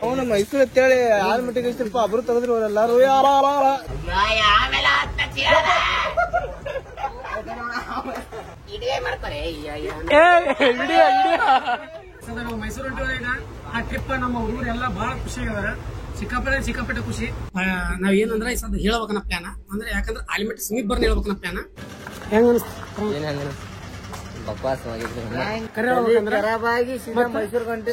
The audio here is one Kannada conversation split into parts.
ಅವನು ಮೈಸೂರು ಅಂತೇಳಿ ಆಲ್ಮಟ್ಟಿಗೆ ಇಷ್ಟಪ್ಪ ಅಬ್ರು ತೆಗೆದ್ರು ಎಲ್ಲಾರು ನಾವು ಮೈಸೂರು ಹೊಂಟಿವಾಗ ಆ ಟ್ರಿಪ್ ನಮ್ಮ ಹುಡುಗರೆಲ್ಲ ಬಹಳ ಖುಷಿ ಆಗಿದಾರ. ಸಿಕ್ಕಾಪಟ್ಟೆ ಖುಷಿ. ನಾವ್ ಏನಂದ್ರೆ ಈ ಸದ ಹೇಳ್ಬೇಕನ್ನ ಪ್ಲಾನ ಅಂದ್ರೆ ಯಾಕಂದ್ರೆ ಆಲಿಮೆಟ್ ಸಮೀಪ ಬರ್ನ ಹೇಳ್ಬೇಕನ್ನ ಪ್ಲಾನ ಹೆಂಗ ಮೈಸೂರು ಗಂಟೆ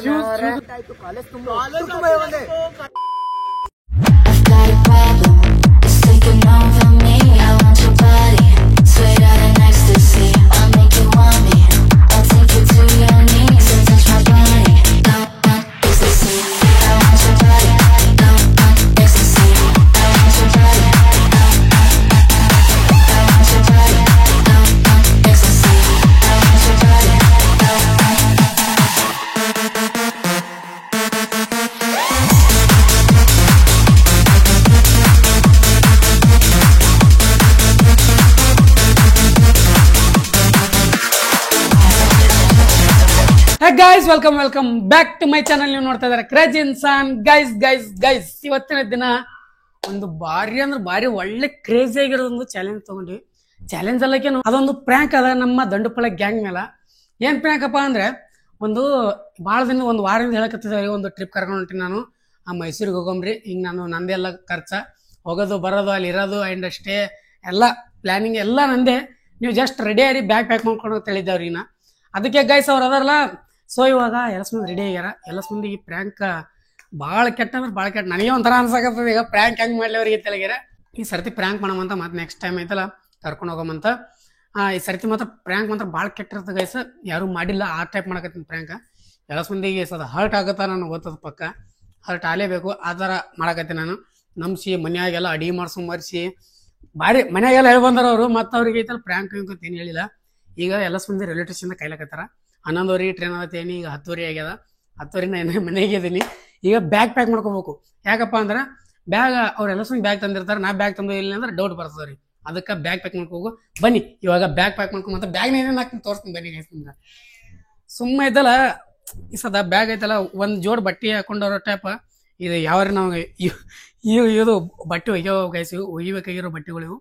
guys welcome back to my channel. ನೀವು ನೋಡ್ತಾ ಇದಾರೆ ಕ್ರೇಜಿ ಇನ್ಸಾನ್. ಗೈಸ್ ಇವತ್ತಿನ ದಿನ ಒಂದು ಭಾರಿ ಅಂದ್ರೆ ಭಾರಿ ಒಳ್ಳೆ ಕ್ರೇಜಿ ಆಗಿರೋ ಒಂದು ಚಾಲೆಂಜ್ ತಗೊಂಡ್ವಿ. ಚಾಲೆಂಜ್ ಅಲ್ಲಕ್ಕೆ ಅದೊಂದು ಪ್ರ್ಯಾಂಕ್ ಅದ ನಮ್ಮ ದಂಡುಪಳ ಗ್ಯಾಂಗ್ ಮೇಲೆ. ಏನ್ ಪ್ರ್ಯಾಂಕ್ ಅಪ್ಪ ಅಂದ್ರೆ ಒಂದು ಭಾಳ ದಿನ ಒಂದು ವಾರದಿಂದ ಹೇಳಕತ್ತಿದ್ದೇವೆ ಒಂದು ಟ್ರಿಪ್ ಕರ್ಕೊಂಡು ಹೊಂಟಿನಿ ನಾನು ಆ ಮೈಸೂರಿಗೆ ಹೋಗಂಬ್ರಿ. ಹಿಂಗೆ ನಾನು ನಂದೆಲ್ಲ ಖರ್ಚ ಹೋಗೋದು ಬರೋದು ಅಲ್ಲಿ ಇರೋದು ಆ್ಯಂಡ್ ಅಷ್ಟೇ ಎಲ್ಲ ಪ್ಲಾನಿಂಗ್ ಎಲ್ಲ ನಂದೇ. ನೀವು ಜಸ್ಟ್ ರೆಡಿ ಆಗಿ ಬ್ಯಾಗ್ ಪ್ಯಾಕ್ ಮಾಡ್ಕೊಂಡು ಅಂತ ಹೇಳಿದ್ದೇವ್ರಿ ನಾ. ಅದಕ್ಕೆ ಗೈಸ್ ಅವ್ರು ಅದರಲ್ಲ. ಸೊ ಇವಾಗ ಎಲ್ಲ ಮಂದಿ ರೆಡಿ ಆಗ್ಯಾರ. ಎಲ್ಲ ಮಂದಿಗೆ ಪ್ರ್ಯಾಂಕ್ ಭಾಳ ಕೆಟ್ಟ ಅಂದ್ರೆ ಭಾಳ ಕೆಟ್ಟ. ನನಗೆ ಒಂಥರ ಅನ್ಸಕತ್ತದ ಈಗ ಪ್ರ್ಯಾಂಕ್ ಹೆಂಗ್ ಮಾಡ್ಲಿ ಅವ್ರಿಗೆ ತಿಳಿಗ್ಯಾರ. ಈ ಸರ್ತಿ ಪ್ರ್ಯಾಂಕ್ ಮಾಡಮಂತ ಮತ್ತೆ ನೆಕ್ಸ್ಟ್ ಟೈಮ್ ಐತಲ್ಲ ಕರ್ಕೊಂಡು ಹೋಗಮಂತ. ಈ ಸರ್ತಿ ಮಾತ್ರ ಪ್ರ್ಯಾಂಕ್ ಮಾತ್ರ ಭಾಳ ಕೆಟ್ಟಿರ್ತದೆ ಗೈಸ್. ಯಾರು ಮಾಡಿಲ್ಲ ಆ ಟೈಪ್ ಮಾಡಕತ್ತೀನಿ ಪ್ರ್ಯಾಂಕ್. ಎಲ್ಲ ಮಂದಿಗೆ ಸದ ಹರ್ಟ್ ಆಗುತ್ತಾ ನಾನು ಗೊತ್ತದ ಪಕ್ಕ. ಹರ್ಟ್ ಆಲೇಬೇಕು ಆ ಥರ ಮಾಡಕತ್ತೀನಿ ನಾನು. ನಂಬಿಸಿ ಮನ್ಯಾಗೆಲ್ಲ ಅಡಿಗೆ ಮಾಡ್ಸೊಂಬರ್ಸಿ ಭಾರಿ ಮನ್ಯಾಗೆಲ್ಲ ಹೇಳಿ ಬಂದಾರ ಅವರು. ಮತ್ತು ಅವ್ರಿಗೆ ಐತಲ್ಲ ಪ್ರ್ಯಾಂಕ್ ಅಂತ ಏನು ಹೇಳಿಲ್ಲ. ಈಗ ಎಲ್ಲ ಮಂದಿ ರಿಲೇಟಿವ್ಸ್ ಇಂದ ಕೈಲಕತ್ತಾರ. 11:00 ಟ್ರೈನ್ ಆಗತ್ತೇನಿ. ಈಗ 10:00 ಆಗ್ಯದ. 10:00 ನಾನು ಮನೆಗೆ ಇದೀನಿ. ಈಗ ಬ್ಯಾಗ್ ಪ್ಯಾಕ್ ಮಾಡ್ಕೋಬೇಕು. ಯಾಕಪ್ಪ ಅಂದ್ರೆ ಬ್ಯಾಗ್ ಅವ್ರೆಲ್ಲ ಸುಮ್ಮನೆ ಬ್ಯಾಗ್ ತಂದಿರ್ತಾರೆ. ನಾ ಬ್ಯಾಗ್ ತಂದು ಇಲ್ಲ ಅಂದ್ರೆ ಡೌಟ್ ಬರ್ತದೆ ರೀ. ಅದಕ್ಕೆ ಬ್ಯಾಗ್ ಪ್ಯಾಕ್ ಮಾಡ್ಕೋಬೇಕು. ಬನ್ನಿ ಇವಾಗ ಬ್ಯಾಗ್ ಪ್ಯಾಕ್ ಮಾಡ್ಕೊಂಬಂತ ಬ್ಯಾಗ್ನ ಏನೇನು ಹಾಕ್ತೀನಿ ತೋರಿಸ್ತೀನಿ ಬನ್ನಿ ಗೈಸ್. ನಿಮ್ಗೆ ಸುಮ್ಮ ಐತಲ್ಲ ಈ ಸದ ಬ್ಯಾಗ್ ಐತಲ್ಲ ಒಂದು ಜೋಡ್ ಬಟ್ಟೆ ಹಾಕೊಂಡವ್ರ ಟೈಪ್ ಇದು ಯಾವ ನಾವು ಇದು ಬಟ್ಟೆ ಒಯ್ಯೋ ಗೈಸ್. ಒಯ್ಯಬೇಕಾಗಿರೋ ಬಟ್ಟೆಗಳಿವು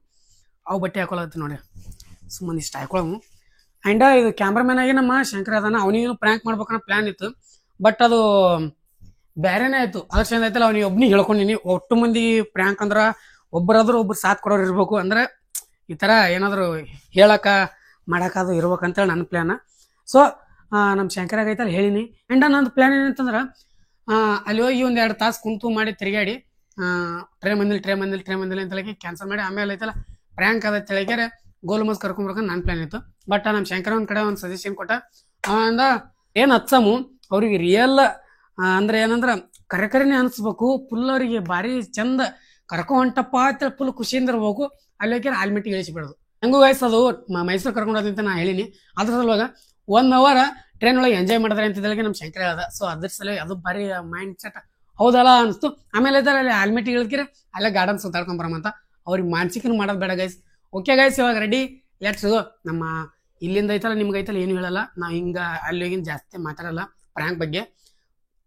ಅವು ಬಟ್ಟೆ ಹಾಕೊಳತ್ತೀನಿ ನೋಡಿ. ಸುಮ್ಮನೆ ಇಷ್ಟ ಹಾಕೊಳವು. ಆ್ಯಂಡ್ ಇದು ಕ್ಯಾಮ್ರಾಮನ್ ಆಗಿ ನಮ್ಮ ಶಂಕರ್ ಅದಾನ. ಅವನಿಗೇನು ಪ್ರ್ಯಾಂಕ್ ಮಾಡ್ಬೇಕನ್ನೋ ಪ್ಲಾನ್ ಇತ್ತು. ಬಟ್ ಅದು ಬೇರೆನೇ ಆಯ್ತು. ಅದ್ರ ಚಂದ ಐತಲ್ಲ ಅವ್ನಿಗೆ ಒಬ್ನಿಗೆ ಹೇಳ್ಕೊಂಡಿನಿ. ಒಟ್ಟು ಮಂದಿ ಪ್ರ್ಯಾಂಕ್ ಅಂದ್ರೆ ಒಬ್ಬರಾದ್ರೂ ಒಬ್ರು ಸಾಥ್ ಕೊಡೋರು ಇರ್ಬೇಕು. ಅಂದ್ರೆ ಈ ಥರ ಏನಾದರೂ ಹೇಳಕ್ಕ ಮಾಡಕ್ಕದು ಇರ್ಬೇಕಂತೇಳಿ ನನ್ನ ಪ್ಲ್ಯಾನ. ಸೊ ನಮ್ಮ ಶಂಕರಾಗ ಐತಲ್ಲ ಹೇಳಿನಿ. ಆ್ಯಂಡ್ ನಂದು ಪ್ಲ್ಯಾನ್ ಏನಂತಂದ್ರೆ ಅಲ್ಲಿ ಹೋಗಿ ಒಂದು 2 ತಾಸು ಕುಂತು ಮಾಡಿ ತಿರುಗಾಡಿ ಟ್ರೈನ್ ಬಂದಿಲ್ಲ ಅಂತ ಕ್ಯಾನ್ಸಲ್ ಮಾಡಿ ಆಮೇಲೆ ಐತಲ್ಲ ಪ್ರ್ಯಾಂಕ್ ಅದ ತಿಳಿಗ್ಯಾರ ಗೋಲ್ ಮಸ್ ಕರ್ಕೊಂಡ್ಬರ್ಕೊಂಡು ನನ್ನ ಪ್ಲಾನ್ ಇತ್ತು. ಬಟ್ ನಮ್ಮ ಶಂಕರ ಒಂದ್ ಕಡೆ ಒಂದು ಸಜೆಷನ್ ಕೊಟ್ಟ. ಅವಂದ ಏನು ಹಚ್ಚಮು ಅವ್ರಿಗೆ ರಿಯಲ್ ಅಂದ್ರೆ ಏನಂದ್ರ ಕರೆನೇ ಅನ್ಸ್ಬೇಕು. ಫುಲ್ ಅವರಿಗೆ ಭಾರಿ ಚಂದ ಕರ್ಕೊ ಹೊಂಟಪ್ಪ ಅಂತೇಳಿ ಫುಲ್ ಖುಷಿಯಿಂದ ಇರ್ಬೇಕು. ಅಲ್ಲಿ ಆಲ್ಮೆಟ್ಟಿಗೆ ಇಳಿಸಿಬಿಡೋದು. ಹಂಗೂ ವಯಸ್ಸು ಅದು ಮೈಸೂರು ಕರ್ಕೊಂಡೋದಂತ ನಾ ಹೇಳಿನಿ. ಅದ್ರ ಸಲುವಾಗ 1 ಅವರ್ ಟ್ರೈನ್ ಒಳಗೆ ಎಂಜಾಯ್ ಮಾಡಿದ್ರೆ ಅಂತಿದ್ದಕ್ಕೆ ನಮ್ಮ ಶಂಕರ ಅದ. ಸೊ ಅದ್ರ ಸಲುವಾಗಿ ಅದು ಭಾರಿ ಮೈಂಡ್ ಸೆಟ್ ಹೌದಲ್ಲ ಅನಿಸ್ತು. ಆಮೇಲೆ ಐತಲ್ಲ ಅಲ್ಲಿ ಆಲ್ಮೆಟ್ಟಿಗೆ ಇಳಿದ್ರೆ ಅಲ್ಲೇ ಗಾರ್ಡನ್ ಸುತ್ತಾಡ್ಕೊಂಬರಮಂತ. ಅವ್ರಿಗೆ ಮಾನಸಿಕನು ಮಾಡೋದು ಬೇಡ ಗೈಸ್. ಓಕೆ ಗೈಸ್ ಇವಾಗ ರೆಡಿ ಲೆಟ್ಸ್ ಗೋ. ನಮ್ಮ ಇಲ್ಲಿಂದ ಐತಲ್ಲ ನಿಮ್ಗೆ ಐತಲ್ಲ ಏನು ಹೇಳಲ್ಲ. ನಾವು ಹಿಂಗೆ ಅಲ್ಲಿ ಹೋಗಿನ ಜಾಸ್ತಿ ಮಾತಾಡಲ್ಲ ಪ್ರ್ಯಾಂಕ್ ಬಗ್ಗೆ.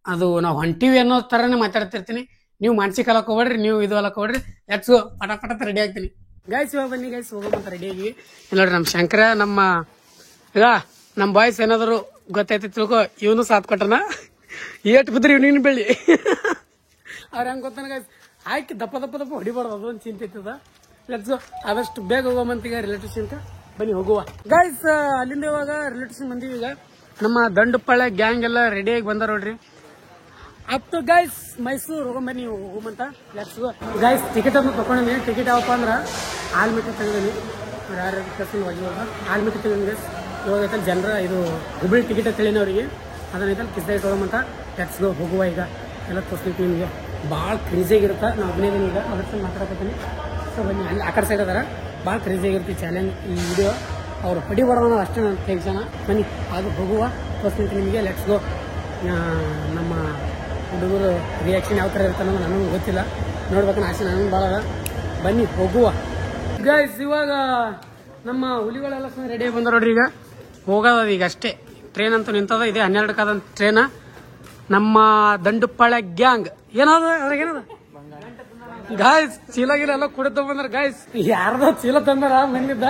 ಅದು ನಾವು ಹೊಂಟಿವಿ ಅನ್ನೋ ಥರನೇ ಮಾತಾಡ್ತಿರ್ತೀನಿ. ನೀವು ಮಾನಸಿಕ ಅಲ್ಲಕ್ಕೆ ಹೋಗ್ಬೇಡ್ರಿ, ನೀವು ಇದು ಅಲ್ಲಕ್ಕೆ ಹೋಗ್ರಿ. ಲೆಟ್ಸ್ ಗೋ ಪಟ ರೆಡಿ ಆಗ್ತೀನಿ ಗೈಸ್. ಇವಾಗ ಬನ್ನಿ ಗೈಸ್ ಹೋಗೋಮಂತ ರೆಡಿ ಆಗಿ. ನೋಡ್ರಿ ನಮ್ಮ ಶಂಕರ ನಮ್ಮ ಈಗ ನಮ್ಮ ಬಾಯ್ಸ್ ಏನಾದ್ರು ಗೊತ್ತೈತಿ ತಿಳ್ಕೊ. ಇವನು ಸಾಥ್ ಕೊಟ್ಟನ. ಏಟ್ ಬಿದ್ರಿ ಇವನಿನ ಬೆಳ್ಳಿ ಅವ್ರ ಹೆಂಗೆ ಗೊತ್ತಾನ ಗೈಸ್. ಹಾಕಿ ದಪ್ಪ ಹೊಡಿಬಾರ್ದು. ಅದೊಂದು ಚಿಂತೆ ಇರ್ತದ. ಲೆಟ್ಸ್ ಗೋ ಆದಷ್ಟು ಬೇಗ ಹೋಗೋಮಂತ ಈಗ ರಿಲೇಟಿವ್ಸ್ ಅಂತ ಬನ್ನಿ ಹೋಗುವ ಗೈಸ್. ಅಲ್ಲಿಂದ ಇವಾಗ ರಿಲೇಟಿವ್ಸ್ ಬಂದೀವಿ. ಈಗ ನಮ್ಮ ದಂಡುಪಾಳ್ಯ ಗ್ಯಾಂಗ್ ಎಲ್ಲ ರೆಡಿಯಾಗಿ ಬಂದಾರ ನೋಡ್ರಿ. ಅಪ್ ಟು ಗೈಸ್ ಮೈಸೂರು ಹೋಗಂಬನ್ನಿ ಹೋಗಂತ. Let's go guys. ಟಿಕೆಟ್ ಅನ್ನು ತಗೊಂಡಿನಿ. ಟಿಕೆಟ್ ಯಾವಪ್ಪ ಅಂದ್ರೆ ಆಲ್ಮೆಟ್ಟಿ ತೆಗೆದೀನಿ. ಯಾರು ಕರ್ಕೊಂಡು ಹೋಗಿವಾಗ ಆಲ್ಮೆಟ್ಟಿ ತೆಗೆದಿನಿ ಗೈಸ್. ಇವಾಗ ಜನರ ಇದು ಹುಬ್ಬಳ್ಳಿ ಟಿಕೆಟ್ ತಿಳಿನಿ ಅವರಿಗೆ. ಅದನ್ನೈತಲ್ಲ ಕಿಸ್ದಾಗಿ ತೊಗೊಳಂತ. ಲೆಟ್ಸ್ ಗೋ ಹೋಗುವ ಈಗ. ಎಲ್ಲ ತೋರಿಸ್ಲಿಕ್ಕೆ ನಿಮಗೆ ಭಾಳ ಕ್ರೇಜಿಯಾಗಿರುತ್ತೆ. ನಾವು ಅಭಿನಯದೀನಿ ಈಗ ಅದ್ರ ಮಾತಾಡಕತ್ತೀನಿ. ಸೊ ಬನ್ನಿ ಅಲ್ಲಿ ಆ ಕಡೆ ಸೈಡ್ ಅದಾರ. ಭಾಳ ಕ್ರೇಜಿಯಾಗಿರುತ್ತೆ ಚಾಲೆಂಜ್ ಈ ವಿಡಿಯೋ. ಅವ್ರು ಪಡಿ ಬರೋಣ ಅಷ್ಟೇ ನನ್ನ ಟೆನ್ಷನ್. ಬನ್ನಿ ಅದು ಹೋಗುವ ತೋರಿಸ್ತೀನಿ ನಿಮಗೆ. Let's go. ನಮ್ಮ ಹುಡುಗರು ರಿಯಾಕ್ಷನ್ ಯಾವ ಥರ ಇರುತ್ತೆ ಅನ್ನೋದು ನನಗೂ ಗೊತ್ತಿಲ್ಲ. ನೋಡ್ಬೇಕನ್ನ ಆಸೆ ನನಗೂ ಭಾಳ ಅದ. ಬನ್ನಿ ಹೋಗುವ ಗೈಸ್. ಇವಾಗ ನಮ್ಮ ಹುಲಿಗಳೆಲ್ಲ ರೆಡಿ ಬಂದ ನೋಡ್ರಿ. ಈಗ ಹೋಗೋದ ಈಗ ಅಷ್ಟೇ. ಟ್ರೈನ್ ಅಂತೂ ನಿಂತದ. ಇದೆ 12 ಕಾದ ಟ್ರೈನ್. ನಮ್ಮ ದಂಡುಪಾಳ್ಯ ಗ್ಯಾಂಗ್ ಏನದ ಅದ್ರಾಗೇನದ ಗಾಯ್ಸ್, ಚೀಲ ಗಿಲ ಎಲ್ಲ ಕುಡಿತ ಬಂದ್ರ ಗಾಯ್ಸ್. ಯಾರ್ದೋ ಚೀಲ ತಂದಾರ ಮಂದಿದ್ದ,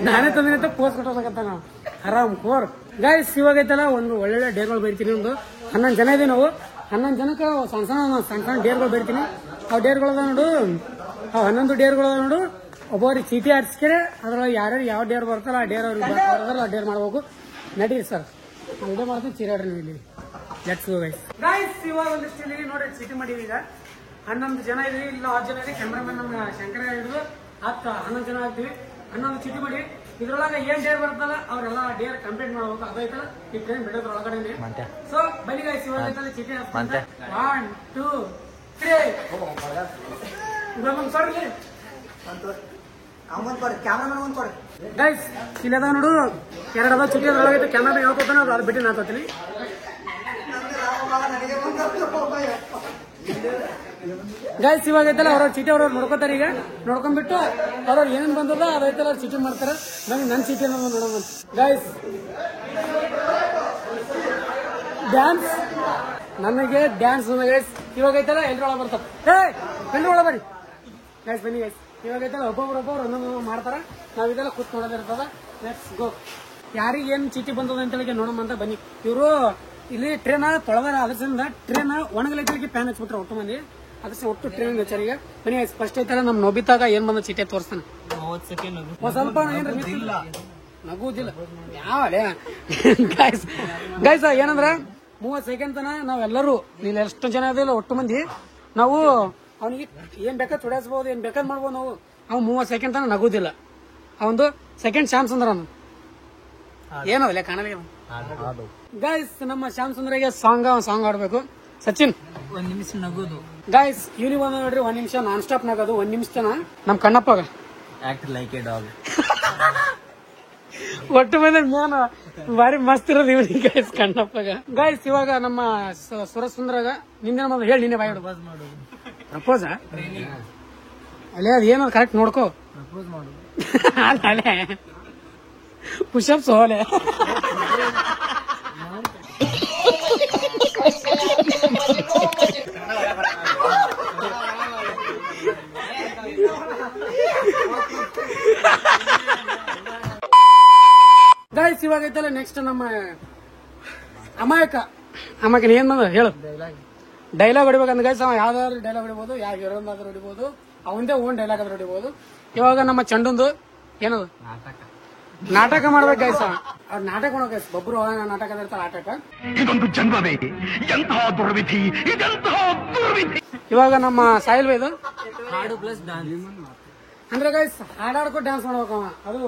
ನಾನೇ ತಂದಿನ ಪೋಸ್ಟ್ ಕೊಟ್ಟೋಗತ್ತ ನಾವು ಆರಾಮ್ ಕೋರ್ ಗಾಯ್ಸ್. ಇವಾಗೈತಲ್ಲ ಒಂದು ಒಳ್ಳೊಳ್ಳೆ ಡೇರ್ಗಳು ಬೇಡ್ತೀನಿ. ಒಂದು 11 ಜನ ಇದೆ ನಾವು. 11 ಜನಕ್ಕೆ ಸಣ್ಣ ಸಣ್ಣ ಡೇರ್ಗಳು ಬೇಡ್ತೀನಿ. ಆ ಡೇರ್ಗಳದ ನೋಡು, 11 ಡೇರ್ಗಳದ ನೋಡು. ಒಬ್ಬರಿಗೆ ಚೀಟಿ ಆಡ್ಸ್ಕರೆ ಅದ್ರೊಳಗೆ ಯಾರ್ಯಾರು ಯಾವ ಡೇರ್ ಬರ್ತಾರ ಆ ಡೇರ್ ಅವ್ರಿಗೆ ಆ ಡೇರ್ ಮಾಡ್ಬೇಕು. ನಡೀರಿ ಸರ್, ನಾವು ಇದೇ ಮಾಡ್ತೀವಿ. ಚೀರಾಡ್ರಿ ನೀವು ಇಲ್ಲಿ. Let's go guys. ಗೈಸ್ ಇವಾಗ ಒಂದಿಷ್ಟು ಇಲ್ಲಿ ನೋಡಿ ಚೀಟಿ ಮಾಡಿವಿ. ಈಗ 11 ಜನ ಇದ್ರಿ, ಇಲ್ಲ 10 ಜನ ಇದೆ. ಕ್ಯಾಮ್ರಾಮನ್ ನಮ್ಮ ಶಂಕರ ಹಿಡಿದು 11 ಜನ ಆಗ್ತೀವಿ. 11 ಚೀಟಿ ಮಾಡಿ ಇದ್ರೊಳಗೆ ಏನ್ ಡೇರ್ ಬರ್ತಲ್ಲ ಅವ್ರೆಲ್ಲ ಡೇರ್ ಕಂಪ್ಲೀಟ್ ಮಾಡ್ಬೇಕು. ಅದೈತಲ್ಲ ಈ ಟ್ರೈನ್ ಬಿಡೋದ್ರೊಳಗಡೆ. ಸೊ ಬನ್ನಿ ಗೈಸ್, ಇವಾಗ ಐತಲ್ಲ ಚೀಟಿ 1 2 3 ಗೈಸ್. ಇಲ್ಲಿ ಅದ ನೋಡು, 2 ಅದ ಚೀಟಿ. ಅದ್ರೊಳಗೈತೆ ಕ್ಯಾಮ್ರಾಮನ್ ಹೇಳ್ಕೊತಾನೆ, ಅದು ಬಿಟ್ಟು ನಾನು ತೋತೀನಿ. ಗೈಸ್ ಇವಾಗ ಐತಲ್ಲ ಅವ್ರ ಚೀಟಿ ಅವ್ರವ್ರು ನೋಡ್ಕೋತಾರೆ. ಈಗ ನೋಡ್ಕೊಂಡ್ಬಿಟ್ಟು ಅವ್ರವ್ರು ಏನೇನ್ ಬಂದದ ಅದೈತಲ್ಲ ಚೀಟಿ ಮಾಡ್ತಾರೆ. ನನಗೆ ನನ್ನ ಚೀಟಿ ಅನ್ನೋದು ನೋಡೋಣ ಗೈಸ್. ಡ್ಯಾನ್ಸ್, ನನಗೆ ಡ್ಯಾನ್ಸ್ ಗೈಸ್. ಇವಾಗ ಐತಲ್ಲ ಎಲ್ರು ಒಳಗೆ ಬರ್ತಾರೆ. ಎಲ್ರು ಒಳಗೆ ಬರ್ರಿ ಗೈಸ್, ಬನ್ನಿ ಗೈಸ್. ಇವಾಗ ಐತಲ್ಲ ಒಬ್ಬೊಬ್ರು ಒಂದೊಂದು ಮಾಡ್ತಾರ. ನಾವಿದೆಲ್ಲ ಕೂತ್ ನೋಡೋದಿರ್ತದ. Let's go. ಯಾರಿಗೆ ಏನ್ ಚೀಟಿ ಬಂದದ ಅಂತ ನೋಡೋಣ ಬನ್ನಿ. ಇವರು ಇಲ್ಲಿ ಟ್ರೈನ್ ತೊಳೆದಾರ. ಅದರಿಂದ ಟ್ರೈನ್ ಒಣಗಲಿಕ್ಕೆ ಪ್ಯಾನ್ ಹಚ್ಬಿಟ್ರೆ ಒಟ್ಟು ಮಂದಿ. ಅದಕ್ಕೆ ಒಟ್ಟು ಟ್ರೈನ್ ಹಚ್ಚಾರೀಗ. ಬನ್ನಿ ಫಸ್ಟ್ ಐತಲ್ಲ ನಮ್ ನೋಬಿತಾಗ ಏನ್ ಬಂದ ಚೀಟಿ ತೋರಿಸ್ತಾನೆ. ಸ್ವಲ್ಪ ನಗುದಿಲ್ಲ ಯಾವ ಗೈಸ್. ಗೈಸ್ ಏನಂದ್ರ 30 ಸೆಕೆಂಡ್ ತನ ನಾವೆಲ್ಲರೂ ಇಲ್ಲಿ ಎಷ್ಟು ಜನ ಅದಿಲ್ಲ ಒಟ್ಟು ಮಂದಿ ನಾವು ಅವನಿಗೆ ಏನ್ ಬೇಕಾದ್ ತೊಡಸ್ಬಹುದು, ಏನ್ ಬೇಕಾದ್ ಮಾಡ್ಬೋದು ನಾವು. ಅವ್ನು 30 ಸೆಕೆಂಡ್ ತನ ನಗುದಿಲ್ಲ. ಅವಂದು ಸೆಕೆಂಡ್ ಶ್ಯಾಮ್ ಸುಂದರ ಏನಲ್ಲ ಕಾಣಲಿ. ಗೈಸ್ ನಮ್ಮ ಶ್ಯಾಮ್ ಸುಂದರಿಗೆ ಸಾಂಗ್ ಆಡ್ಬೇಕು. ಸಚಿನ್ 1 ನಿಮಿಷ ನಗೋದು ಗೈಸ್. ಇವ್ನಿ ಬಂದ ನೋಡ್ರಿ 1 ನಿಮಿಷ ನಾನ್ ಸ್ಟಾಪ್ ನಗೋದು. 1 ನಿಮಿಷ ತನ ನಮ್ ಕಣ್ಣಪ್ಪಗ ಆಕ್ಟ್ ಲೈಕ್ ಎ ಡಾಗ್. ಒಟ್ಟು ಮಂದಿ ಮೇನ್ ಬಾರಿ ಮಸ್ತ್ ಇರೋದು ಇವ್ನಿಗೆ ಗೈಸ್ ಕಣ್ಣಪ್ಪಗ. ಗೈಸ್ ಇವಾಗ ನಮ್ಮ ಸುರಸುಂದರಾಗ ನಿಂದೆ ಹೇಳಿ ನಿನ್ನೆ ಬಾಯ್ ಪ್ರಪೋಸ ಅಲ್ಲೇ ಅದ್ ಏನೋ ಕರೆಕ್ಟ್ ನೋಡ್ಕೋ. ಪ್ರಪೋಸ್ ಮಾಡು ಅಲ್ಲೇ ಪುಷಪ್ಸ್ ಹೋಲೆ. ಗೈಸ್ ಇವಾಗ ಐತಲ್ಲ ನೆಕ್ಸ್ಟ್ ನಮ್ಮ ಅಮಾಯಕನ ಏನ್ ಬಂದ ಹೇಳು. ಡೈಲಾಗ್ ಹೊಡಿಬೇಕಂದ ಗೈಸ್. ಅವ ಯಾವ್ದಾದ್ರು ಡೈಲಾಗ್ ಹೊಡಿಬಹುದು, ಯಾವ ಹೀರೋನಾದ್ರೂ ಹೊಡಿಬಹುದು, ಅವಂದೇ ಓನ್ ಡೈಲಾಗ್ ಆದ್ರೂ ಹೊಡಿಬಹುದು. ಇವಾಗ ನಮ್ಮ ಚಂಡಂದು ಏನದು ನಾಟಕ ಮಾಡ್ಬೇಕು ಗೈಸ್. ಅವ್ರ ನಾಟಕ ಮಾಡೋ ಗೈಸ್. ಒಬ್ರು ನಾಟಕ ಇರ್ತಾರೆ ಆಟಕ. ಇದೊಂದು ಜನ್ಮವೇ, ಎಂತಹ ದುರ್ವಿಧಿ, ಇದೆಂತಹ ದುರ್ವಿಧಿ. ಇವಾಗ ನಮ್ಮ ಸಾಯಿಲ್ ಇದು ಹಾಡು ಪ್ಲಸ್ ಡಾನ್ಸ್ ಅಂದ್ರೆ ಗೈಸ್ ಹಾಡಾಡ್ಕೊಂಡು ಡ್ಯಾನ್ಸ್ ಮಾಡ್ಬೇಕು ಅವ. ಅದು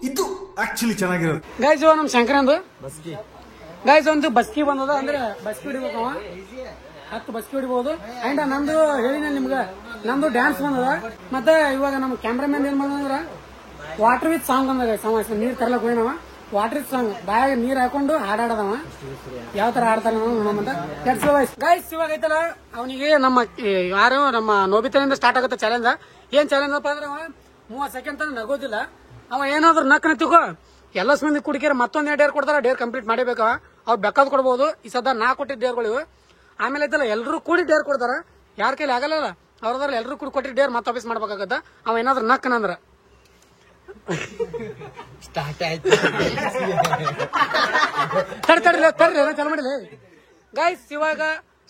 ಇದು ಆಕ್ಚುಲಿ ಚೆನ್ನಾಗಿರೋದು ಗೈಸ್. ಇವಾಗ ನಮ್ ಶಂಕರಂದು ಗೈಸ್ ಒಂದು ಬಸ್ಕಿ ಬಂದದ. ಅಂದ್ರೆ ಬಸ್ಕಿ ಹೊಡಿಬೇಕು ಅವ. 10 ಬಸ್ಕಿ ಹೊಡಿಬಹುದು. ಅಂಡ್ ನಮ್ದು ಹೇಳಿನ ನಿಮ್ಗ ನಮ್ದು ಡ್ಯಾನ್ಸ್ ಬಂದದ. ಮತ್ತೆ ಇವಾಗ ನಮ್ ಕ್ಯಾಮ್ರಾಮನ್ ಏನ್ ಬಂದ್ರ ವಾಟರ್ ವಿತ್ ಸಾಂಗ್ ಬಂದ ಗೈಸ್. ನೀರ್ ತರ್ಲಕ್ ಹೋಗಿ ನಾವ ವಾಟರ್ ವಿತ್ ಸಾಂಗ್ ಬಾಯಾಗ ನೀರ್ ಹಾಕೊಂಡು ಹಾಡಾಡದವ. ಯಾವ ತರ ಹಾಡ್ತಾರ ಗೈಸ್. ಇವಾಗ ಐತಲ್ಲ ಅವನಿಗೆ ನಮ್ಮ ಯಾರು ನಮ್ಮ ನೋಬಿತನಿಂದ ಸ್ಟಾರ್ಟ್ ಆಗುತ್ತೆ ಚಾಲೆಂಜ್. ಏನ್ ಚಾಲೆಂಜ್ ಅಪ್ಪ ಅಂದ್ರೆ 30 ಸೆಕೆಂಡ್ ತನಕ ನಗೋದಿಲ್ಲ. ಅವ ಏನಾದ್ರು ನಕ್ಕನ ತಿಳ್ಕೊ ಎಲ್ಲ ಮಂದಿ ಕುಡಿಕೆರೆ ಮತ್ತೊಂದ್ ಡೇರ್ ಕೊಡ್ತಾರ. ಡೇರ್ ಕಂಪ್ಲೀಟ್ ಮಾಡಬೇಕವ. ಅವ್ರು ಬೇಕಾದ್ ಕೊಡ್ಬೋದು. ಈ ಸದ 4 ಕೊಟ್ಟಿದ್ದ ಡೇರ್ಗಳು ಇವು. ಆಮೇಲೆ ಐತಲ್ಲ ಎಲ್ರು ಕೂಡಿ ಡೇರ್ ಕೊಡ್ತಾರ. ಯಾರ ಕೈಲಿ ಆಗಲ್ಲ ಅವ್ರದ್ರ ಎಲ್ರು ಕೂಡಿ ಕೊಟ್ಟಿದ್ದ ಡೇರ್ ಮತ್ತೆ ವಾಪಸ್ ಮಾಡ್ಬೇಕಾಗತ್ತ. ಅವ ಏನಾದ್ರು ನಕ್ಕನಂದ್ರ ಸ್ಟಾರ್ಟ್ ಆಯ್ತು. ತಡ್ರಿ ಚಲ ಮಾಡಿಲ್ಲ ಗೈಸ್. ಇವಾಗ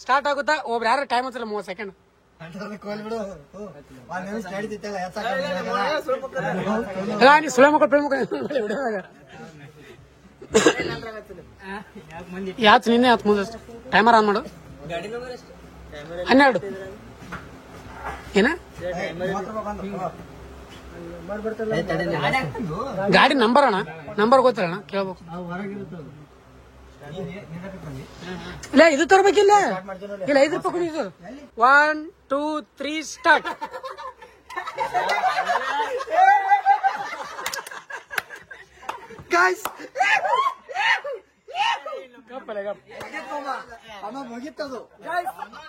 ಸ್ಟಾರ್ಟ್ ಆಗುತ್ತಾ. ಒಬ್ರು ಯಾರು ಟೈಮ್ ಹಚ್ಚಲ್ಲ 30 ಸೆಕೆಂಡ್. ಸುಳೆ ಮಕ್ಕಳು ಯಾತ್ ನಿನ್ನೆ ಆತ್ ಮುಂದೆ ಟೈಮರ್ ಆನ್ ಮಾಡು. 12 ಏನ ಗಾಡಿ ನಂಬರ್ ಅಣ್ಣ, ನಂಬರ್ ಗೊತ್ತಿಲ್ಲ ಕೇಳ್ಬೇಕು. ಇಲ್ಲ ಇದು ತರ್ಬೇಕಿಲ್ಲ. ಇಲ್ಲ 5 ರೂಪಾಯಿ ಕೊಡಿ. 1 2 3 ಸ್ಟಾರ್ಟ್. ಗೈಸ್ ಮುಗಿತದು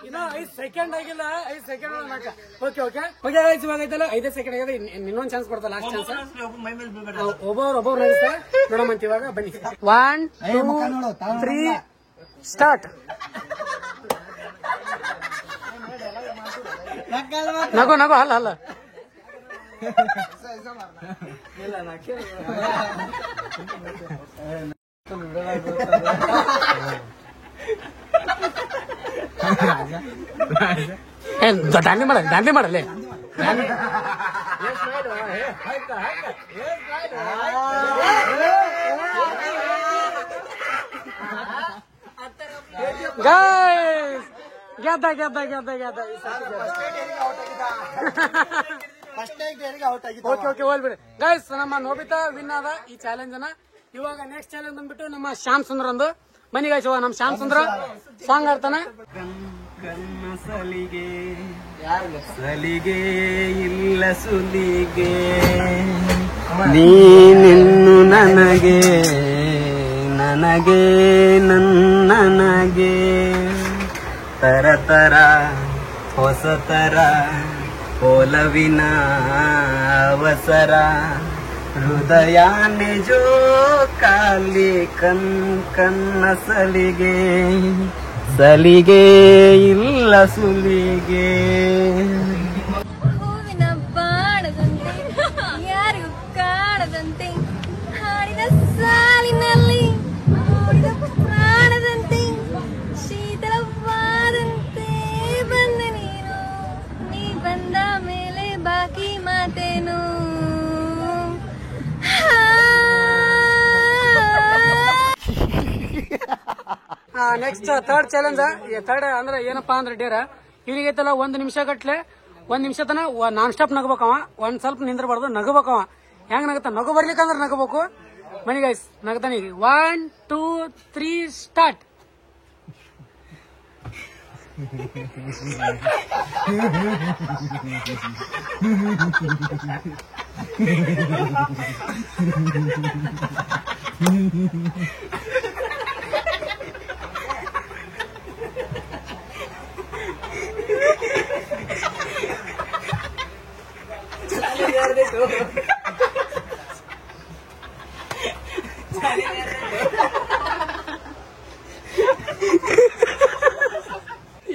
ಇನ್ನ 5 ಸೆಕೆಂಡ್ ಆಗಿಲ್ಲ, 5 second okay okay okay guys, ಇವಾಗ ಐತಲ್ಲ 5 ಸೆಕೆಂಡ್ ಆಗಿದೆ. ಇನ್ನೊಂದ್ ಚಾನ್ಸ್ ಕೊಡ್ತಾ, ಲಾಸ್ಟ್ ಚಾನ್ಸ್. ಒಬ್ಬರು ನಗಿಸ್ತಾರೆ ನೋಡಮಂತ. ಇವಾಗ ಬನ್ನಿ, 1 2 3 ಸ್ಟಾರ್ಟ್. ನಗು ನಗು, ಅಲ್ಲ ಅಲ್ಲ ದಾಂಡಿ ಮಾಡಲ್ಲ ಗೈಸ್. ಗೆದ್ದ ಓಕೆ ಓಕೆ, ಹೋಗ್ಬಿಡಿ ಗೈಸ್. ನಮ್ಮ ನೋಬಿತಾ ವಿನ್ ಆದ ಈ ಚಾಲೆಂಜ್ ಅನ್ನ. ಇವಾಗ ನೆಕ್ಸ್ಟ್ ಚಾಲೆಂಜ್ ಬಂದ್ಬಿಟ್ಟು ನಮ್ಮ ಶ್ಯಾಮ್ ಸುಂದರ್ ಒಂದು. ಬನ್ನಿ ಗೈಸ್, ಇವಾಗ ನಮ್ಮ ಶ್ಯಾಮ್ ಸುಂದರ ಸಾಂಗ್ ಆಡ್ತಾನೆ. ಕನ್ನ ಸಲಿಗೆ ಇಲ್ಲ ಸುಲಿಗೆ, ನೀನಿನ್ನು ನನಗೆ ನನಗೆ ನನಗೆ ತರ ತರ ಹೊಸ ತರ ಒಲವಿನ ಅವಸರ, ಹೃದಯಾನೆ ಜೋ ಕಾಲಿ ಕನ್ನ ಸಲಿಗೆ ಇಲ್ಲ ಸುಲಿಗೆ. ಹೂವಿನ ಬಾಣದಂತೆ ಯಾರಿಗೂ ಕಾಣದಂತೆ ಹಾಡಿದ ಸಾಲಿನಲ್ಲಿ ಮೂಡಿದ ಪ್ರಾಣದಂತೆ ಶೀತಲವಾದಂತೆ ಬಂದ ನೀನು, ನೀ ಬಂದ ಮೇಲೆ ಬಾಕಿ ಮಾತೇನು. Next third challenge. ಥರ್ಡ್ ಅಂದ್ರೆ ಏನಪ್ಪಾ ಅಂದ್ರೆ ಡೇರ ಇವನಿಗೈತಲ್ಲ 1 ನಿಮಿಷ ಗಟ್ಲೆ 1 ನಿಮಿಷ ತನ ನಾನ್ ಸ್ಟಾಪ್ ನಗಬೇಕವ. ಒಂದ್ ಸ್ವಲ್ಪ ನಿಂದ್ರಬಾರ್ದು, ನಗಬೇಕವ. ಹೆಂಗ್ ನಗತ್ತ, ನಗು ಬರ್ಲಿಕ್ಕಂದ್ರೆ ನಗಬೇಕು. ಮನಿ ಗೈಸ್ ನಗತಾನೆ. 1 2 3 ಸ್ಟಾರ್ಟ್.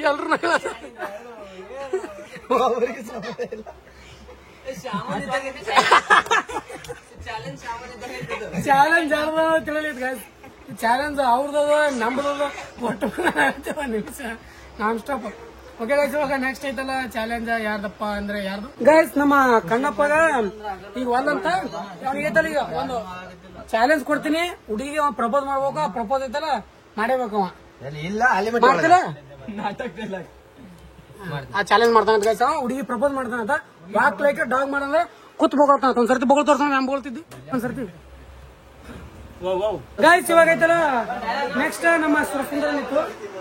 ಎಲ್ರು ಚಾಲೆಂಜ್ ಚಾಲೆಂಜ್ ಅವ್ರದ್ದು ನಮ್ದು ಒಟ್ಟು ನಿಮಿಷ ನಾನ್ ಸ್ಟಾಪ್. ಓಕೆ ಗೈಸ್, ಇವಾಗ ನೆಕ್ಸ್ಟ್ ಐತಲ್ಲ ಚಾಲೆಂಜ್ ಯಾರ್ದಪ್ಪ ಅಂದ್ರೆ ಯಾರ್ದು ಗೈಸ್, ನಮ್ಮ ಕಣ್ಣಪ್ಪಗ ಈಗ ಒಂದಂತ ಅವ್ನಿಗೆ ಐತಲ್ಲ ಈಗ ಒಂದು ಚಾಲೆಂಜ್ ಕೊಡ್ತೀನಿ. ಹುಡುಗಿಗೆ ಪ್ರಪೋಸ್ ಮಾಡ್ಬೇಕು, ಪ್ರಪೋಸ್ ಐತಲ್ಲ ಮಾಡೇಬೇಕು ಅವ. ಮಾಡ್ತಿಲ್ಲ ಆ ಚಾಲೆಂಜ್ ಮಾಡ್ತಾನಂತ ಗೈಸ್. ಹುಡುಗಿ ಪ್ರಪೋಸ್ ಮಾಡ್ತಾನಂತ. ವಾಕ್ ಲೈಕ್ ಡಾಗ್ ಮಾಡಂದ್ರೆ ಕೂತ್ ಬೋಗಳ್ತಾನ. ಒಂದ್ಸರ್ತಿ ಬೋಗಲ್ ತೋರ್ಸ, ನಾನು ಬೋಳ್ತಿದ್ದಿ ಒಂದ್ಸರ್ತಿ ಗೈಸ್. ಇವಾಗ ಐತಲ್ಲ ನೆಕ್ಸ್ಟ್ ನಮ್ಮ ಸುಂದರ ಇತ್ತು.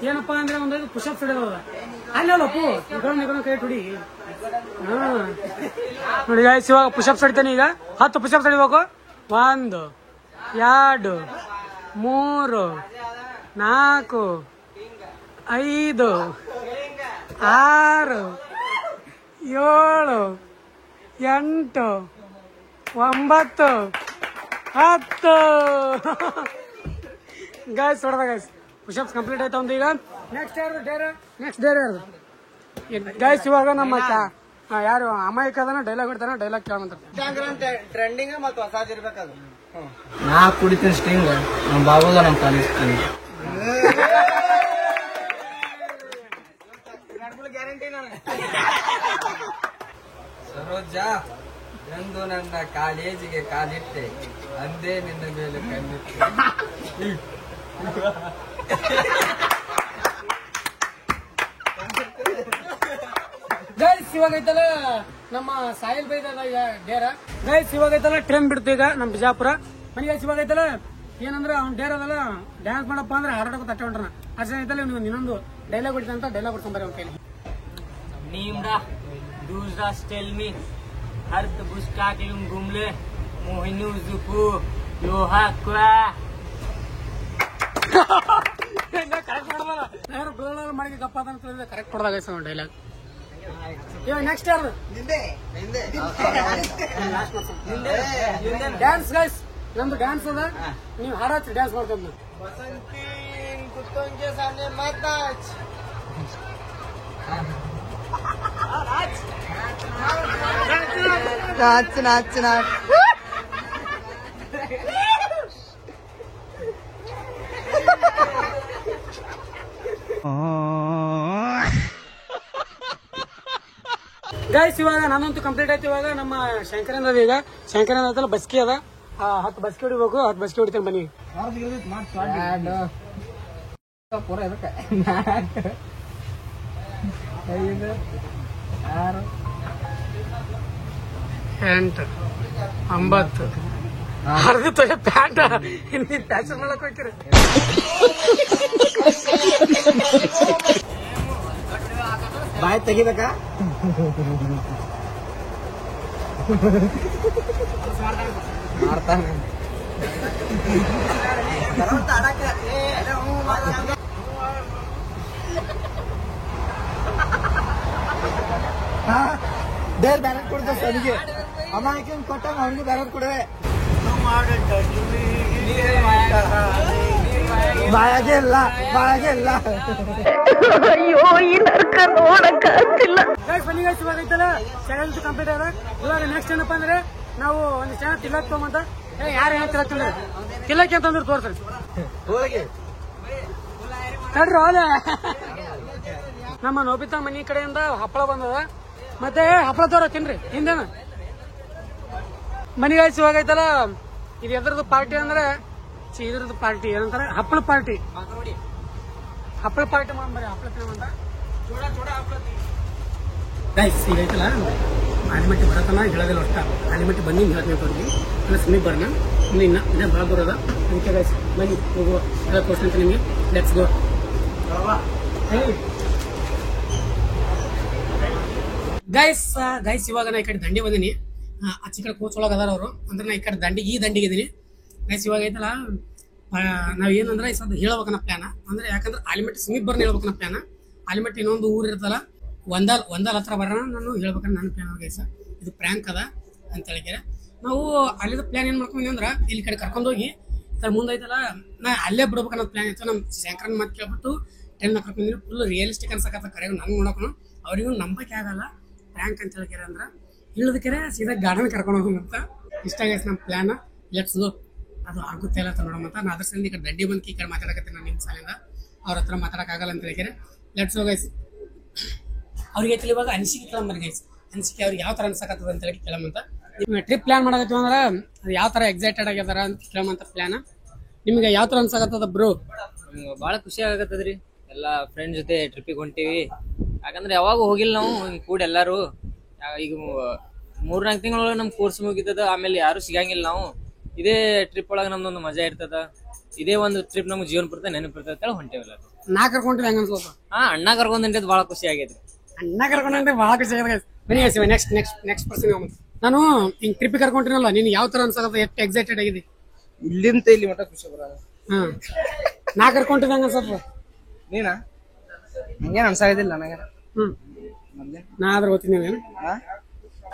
ಏನಪ್ಪಾ ಅಂದ್ರೆ ಒಂದು ಪುಷಪ್ ಹಿಡಿದ ಅಲ್ಲಪ್ಪು ಕೈ ಹುಡಿ. ನೋಡಿ ಗೈಸ್, ಇವಾಗ ಪುಷಪ್ಸ್ ಹಿಡಿತಾನೆ. ಈಗ 10 ಪುಷಪ್ಸ್ ಹಿಡಿಬೇಕು. 1 2 3 4 5 6 7 8 9 10 ಗೈಸ್ ಹೊಡೆದ ಗೈಸ್. ಪುಷಪ್ಸ್ ಕಂಪ್ಲೀಟ್ ಆಯ್ತಾ ಒಂದು. ಈಗ ನೆಕ್ಸ್ಟ್ ಯಾರು ಗೈಸ್, ಇವಾಗ ನಮ್ಮ ಯಾರು ಅಮಾಯಕ ಅದನ್ನ ಡೈಲಾಗ್ ಇಡ್ತಾನೆ. ಡೈಲಾಗ್ ಕೇಳಂತಾರೆ. ಟ್ರೆಂಡಿಂಗ್ ಮತ್ತು ಹೊಸದ್ ಇರ್ಬೇಕದು. ನಾ ಕುಡಿತೀನಿ ಸ್ಟಿಂಗ್, ನಮ್ಮ ಬಾಬುಗ ನಮ್ಮ ಕಾಲೇಜ್ ಗ್ಯಾರಂಟಿ. ನಾನು ಸರೋಜಾ ಎಂದು ನನ್ನ ಕಾಲೇಜಿಗೆ ಕಾಲಿಟ್ಟೆ, ಅಂದೇ ನಿನ್ನ ಮೇಲೆ ಕಣ್ಣಿಟ್ಟೆ. ಗೈಸ್ ಇವಾಗ ಐತಲ್ಲ ನಮ್ಮ ಸಾಯಿಲ್ ಬೈದ ಡೇರ. ಗೈಸ್ ಇವಾಗ ಐತಲ್ಲ ಟ್ರೈನ್ ಬಿಡ್ತು ಈಗ ನಮ್ಮ ಬಿಜಾಪುರ. ಮನಿ ಗೈಸ್ ಇವಾಗ ಐತಲ್ಲ ಏನಂದ್ರೆ ಅವ್ನ ಡೇರ್ ಅದಲ್ಲ ಡ್ಯಾನ್ಸ್ ಮಾಡಪ್ಪ ಅಂದ್ರೆ ಹಾರಾಡಕ್ಕೆ ತಟ್ಟೆ ಹೊಂಟ್ರನ. ಅಷ್ಟೇ ಐತಲ್ಲ ಇವ್ನಿಗೆ ಇನ್ನೊಂದು ಡೈಲಾಗ್ ಹೊಡಿತ ಅಂತ ಡೈಲಾಗ್ ಹೊಡ್ಕೊಂಬರಿ ಅವ್ನ ಕೈಲಿ. नीमरा दूसरा स्टेल में हर्द बुस्का के घूमले मोहिनी जुकू लोहा क्वा ಮಾಡಿಗೆ ಗಪ್ಪ ಅಂತ ಕರೆಕ್ಟ್ ಹೊಡೆದಾಗ ಸರ್ ಡೈಲಾಗ್. ಇವಾಗ ನೆಕ್ಸ್ಟ್ ಯಾರು ಡ್ಯಾನ್ಸ್ ಗೈಸ್? ನಮ್ದು ಡ್ಯಾನ್ಸ್ ಅದ, ನೀವು ಹಾಡಾತ್ರಿ ಡ್ಯಾನ್ಸ್ ಮಾಡ್ಕೊಂಡ್ ನಾಚ್ ನಾಚ್ ನಾಚ್. ಗೈಸ್ ಇವಾಗ ನಾನಂತೂ ಕಂಪ್ಲೀಟ್ ಆಯ್ತು. ಇವಾಗ ನಮ್ಮ ಶಂಕರನ್ ಅದ, ಈಗ ಶಂಕರನ್ ಆಯ್ತಲ್ಲ ಬಸ್ಕಿ ಅದ, 10 ಬಸ್ಕಿ ಹೊಡಿಬೇಕು. 10 ಬಸ್ಕಿ ಹೊಡಿತೇನೆ ಬನ್ನಿ. ಪೂರ ಇದಕ್ಕೆ 4 5 6 8 9 ಹರಿದು ತೊಳೆ ಪ್ಯಾಂಟ ಹಿಂದಿ ಪ್ಯಾಚರ್ ಮಾಡಕ್ ಹೋಗ್ತೀರಿ. ಬಾಯ್ ತೆಗಿಬೇಕಾ? ಮಾಡ್ತಾನೆ ಬೇರೆ ಬ್ಯಾಲೆಟ್ ಕೊಡ್ತ ಸರಿಗೆ ಅಮಾಯಕ ಕೊಟ್ಟಾಗ ಅವನಿಗೆ ಬ್ಯಾಲೆಟ್ ಕೊಡುವೆ. ಬಾಯಾಗೆ ಇಲ್ಲ ಬಾಯಾಗೆ ಇಲ್ಲ. ಅಯ್ಯೋ ಈ ನರ್ಕ ನೋಡಕ್ಕಾಗ್ತಿಲ್ಲ. ಬನ್ನಿ ಗೈಸ್ ಇವಾಗ ಐತಲ್ಲ ಚಾಲೆಂಜ್ ಕಂಪ್ಲೀಟ್ ಆದ. ಇವಾಗ ನೆಕ್ಸ್ಟ್ ಏನಪ್ಪಾ ಅಂದ್ರೆ ನಾವು ಒಂದು ಚಾನಲ್ ತಿಲ್ಲಕ್ ತಗೊಂಬಂತ ಯಾರು ಏನ್ ತಿಲ್ಲಕ್ತಿಲ್ಲ ತಿಲ್ಲಕ್ಕೆ ಅಂತಂದ್ರೆ ತೋರ್ತಾರೆ ತಡ್ರಿ ಹೋಲೆ. ನಮ್ಮ ನೋಬಿತಾ ಮನಿ ಕಡೆಯಿಂದ ಹಪ್ಪಳ ಬಂದದ, ಮತ್ತೆ ಹಪ್ಪಳ ತೋರ ತಿನ್ರಿ ಹಿಂದೇನ ಮನಿ ಗೈಸ್ ಇವಾಗ ಐತಲ್ಲ. ಇದು ಎದ್ರದ್ದು ಪಾರ್ಟಿ ಅಂದ್ರೆ ಇದ್ರದ್ದು ಪಾರ್ಟಿ ಏನಂತಾರೆ ಹಪ್ಪಳ ಪಾರ್ಟಿ. ಹಪ್ಪಳ ಪಾರ್ಟಿ ಮಾಡ್ಬರಿ ಹಪ್ಪಳ ತಿನ್ನಂತ ಗೈಸ್. ಈಗ ಐತಲ್ಲ ಆಲಿಮಟ್ಟಿ ಬರತ್ತಲ್ಲ ಹೇಳೋದಿಲ್ಲ ಅಷ್ಟ. ಆಲಿಮಟ್ಟಿ ಬಂದು ಹೇಳ್ತೀನಿ ಬರ್ತೀನಿ ಎಲ್ಲ ಸಮೀಪ ಬರೋಣ. ಇನ್ನ ಭಾಳ ಬರೋದ ಅದಕ್ಕೆ ಗೈಸ್ ಬನ್ನಿ ಹೋಗುವ ಎಲ್ಲ ತೋರಿಸ್ತೀನಿ ನಿಮಗೆ. Let's go guys. ಗೈಸ್ ಇವಾಗ ನಾ ಈ ಕಡೆ ದಂಡಿ ಬಂದೀನಿ. ಆಚೆ ಕಡೆ ಕೋಚ್ ಒಳಗೆ ಅದಾರ ಅವರು, ಅಂದ್ರೆ ನಾ ಈ ಕಡೆ ದಂಡಿಗೆ ಈ ದಂಡಿಗೆ ಇದೀನಿ ಗೈಸ್. ಇವಾಗ ಐತಲ್ಲ ನಾವ್ ಏನಂದ್ರೆ ಈ ಸದ್ ಹೇಳ್ಬೇಕನ್ನ ಪ್ಲಾನ, ಅಂದ್ರೆ ಯಾಕಂದ್ರೆ ಆಲಿಮಟ್ಟಿ ಸಮೀಪ ಬರ್ನ ಹೇಳ್ಬೇಕನ್ನ ಪ್ಲಾನ. ಆಲಿಮಟ್ಟಿ ಇನ್ನೊಂದು ಊರ್ ಇರ್ತಲ್ಲ ಒಂದಲ್ ಹತ್ರ ಬರೋಣ ನಾನು ಹೇಳ್ಬೇಕಂದ್ರೆ ನನ್ನ ಪ್ಲಾನ್ ಗೈಸ. ಇದು ಪ್ರ್ಯಾಂಕ್ ಅದ ಅಂತ ಹೇಳಿದ್ರೆ ನಾವು ಅಲ್ಲಿದ ಪ್ಲಾನ್ ಏನ್ ಮಾಡ್ಕೊಂಡ್ವಿ ಅಂದ್ರ ಇಲ್ಲಿ ಕಡೆ ಕರ್ಕೊಂಡೋಗಿ ಮುಂದೆ ಐತಲ್ಲ ನಾ ಅಲ್ಲೇ ಬಿಡ್ಬೇಕನ್ನೋದು ಪ್ಲಾನ್ ಇತ್ತು. ನಮ್ ಶಂಕರನ್ ಮಾತು ಕೇಳ್ಬಿಟ್ಟು ಟ್ರೈನ್ ಕರ್ಕೊಂಡಿನಿ. ಫುಲ್ ರಿಯಲಿಸ್ಟಿಕ್ ಅನ್ಸಕತ್ತ ಕರೆಗೂ ನಂಗೆ ನೋಡೋಣ ಅವ್ರಿಗೂ ನಂಬಕ್ಕೆ ಆಗಲ್ಲ ಪ್ರ್ಯಾಂಕ್ ಅಂತ ಹೇಳಿದ್ರೆ. ಅಂದ್ರ ಇಲ್ಲದಕ್ಕೆ ಸೀದಾ ಗಾರ್ಡನ್ ಕರ್ಕೊಂಡು ಹೋಗಂತ ಇಷ್ಟ ಆಗೈತೆ ನಮ್ಮ ಪ್ಲಾನ್. Let's go. ಅದು ಆಗುತ್ತೆ ಇಲ್ಲ ಅಂತ ನೋಡೋಣ. ನಾನು ಅದ್ರ ಸಂದ ಈ ಕಡೆ ದಂಡಿ ಬಂದು ಈ ಕಡೆ ಮಾತಾಡಕತ್ತೆ ನಾನು ನಿಮ್ಮ ಸಾಲಿಂದ ಅವ್ರ ಹತ್ರ ಮಾತಾಡಕ್ಕಾಗಲ್ಲ ಅಂತ ಹೇಳಿದ್ರೆ ಲೆಟ್ಸ್ ಗೋ ಗೈಸ್. ಅವ್ರಿಗೆ ಐತಿಲ್ಲ ಇವಾಗ ಅನಿಸಿಕೆ ಕೇಳಂಬರಿ ಗೈಸ್. ಅನಿಸಿಕೆ ಅವ್ರಿಗೆ ಯಾವ ತರ ಅನ್ಸಕತ್ತದ ಅಂತ ಹೇಳಿ ಕೇಳಮಂತ. ಟ್ರಿಪ್ ಪ್ಲಾನ್ ಮಾಡಕತ್ತೀವಿ ಅಂದ್ರೆ ಅದು ಯಾವ ತರ ಎಕ್ಸೈಟೆಡ್ ಆಗ್ಯದಾರ ಅಂತ ಕೇಳಮಂತ ಪ್ಲಾನ್. ನಿಮ್ಗೆ ಯಾವ ತರ ಅನ್ಸಕತ್ತದ ಬ್ರೋ? ಬಹಳ ಖುಷಿ ಆಗತ್ತದ್ರಿ. ಎಲ್ಲಾ ಫ್ರೆಂಡ್ ಜೊತೆ ಟ್ರಿಪ್ಪಿಗೆ ಹೊಂಟಿವಿ. ಯಾಕಂದ್ರೆ ಯಾವಾಗ ಹೋಗಿಲ್ಲ ನಾವು ಕೂಡ ಎಲ್ಲಾರು. ಈಗ 3-4 ತಿಂಗಳೊಳಗೆ ನಮ್ ಕೋರ್ಸ್ ಮುಗಿತದ, ಆಮೇಲೆ ಯಾರು ಸಿಗಂಗಿಲ್ಲ ನಾವು. ಇದೇ ಟ್ರಿಪ್ ಒಳಗೆ ನಮ್ದೊಂದು ಮಜಾ ಇರ್ತದ. ಇದೇ ಒಂದು ಟ್ರಿಪ್ ನಮ್ಗೆ ಜೀವನ ಪೂರ್ತಿ ನೆನಪಿರ್ತದ ಅಂತ ಹೊಂಟೇವಲ್ಲ. ನಾ ಕರ್ಕೊಂಡಿದ್ದೆ ಹೆಂಗ ಅನ್ಸೋದು? ಅಣ್ಣ ಕರ್ಕೊಂಡ್ ಹೊಂಟಿದ್ ಬಹಳ ಖುಷಿ ಆಗೈತ್ರಿ. ಅಣ್ಣ ಕರ್ಕೊಂಡ್ರೆ ಬಹಳ ಖುಷಿ ಆಗೈತೆ. ಬನ್ನಿ ನೆಕ್ಸ್ಟ್ ಪರ್ಸನ್. ನಾನು ಹಿಂಗ್ ಟ್ರಿಪ್ ಕರ್ಕೊಂಡಿನಲ್ಲ, ನೀನ್ ಯಾವ ತರ ಅನ್ಸಕತ್ತ? ಎಷ್ಟು ಎಕ್ಸೈಟೆಡ್ ಆಗಿದೆ? ಇಲ್ಲಿಂದ ಇಲ್ಲಿ ಮಟ್ಟ ಖುಷಿ ಬರೋದು. ನಾ ಕರ್ಕೊಂಡಿದ್ದೆ ಹಂಗ ಅನ್ಸತ್ತ? ನೀನ ಹಂಗೇನ್ ಅನ್ಸಾಗದಿಲ್ಲ ನನಗೆ. ನಾ ಆದ್ರ ಓದ್ತೀನಿ